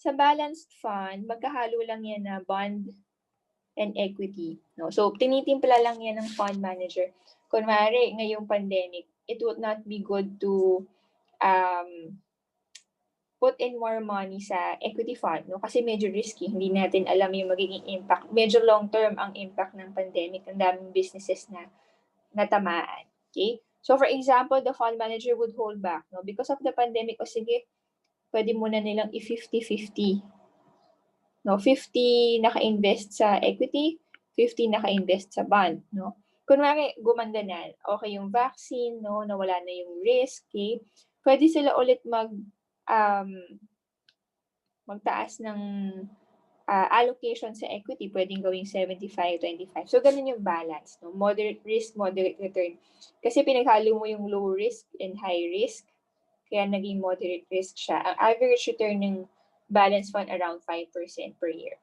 sa balanced fund, magkahalo lang yan na bond and equity. No? So, tinitimpla lang yan ng fund manager. Kunwari, ngayong pandemic, it would not be good to put in more money sa equity fund, no? Kasi medyo risky, hindi natin alam yung magiging impact. Medyo long-term ang impact ng pandemic. Ang daming businesses na natamaan. Okay? So, for example, the fund manager would hold back, no? Because of the pandemic, o sige, pwede muna nilang i-50-50. No? 50 naka-invest sa equity, 50 naka-invest sa bond, no? Kunwari, gumanda na, okay yung vaccine, no? Nawala na yung risk, okay? Pwede sila ulit magtaas ng allocation sa equity, pwedeng gawing 75-25. So, ganun yung balance. No? Moderate risk, moderate return. Kasi pinaghalo mo yung low risk and high risk, kaya naging moderate risk siya. Ang average return ng balance fund around 5% per year.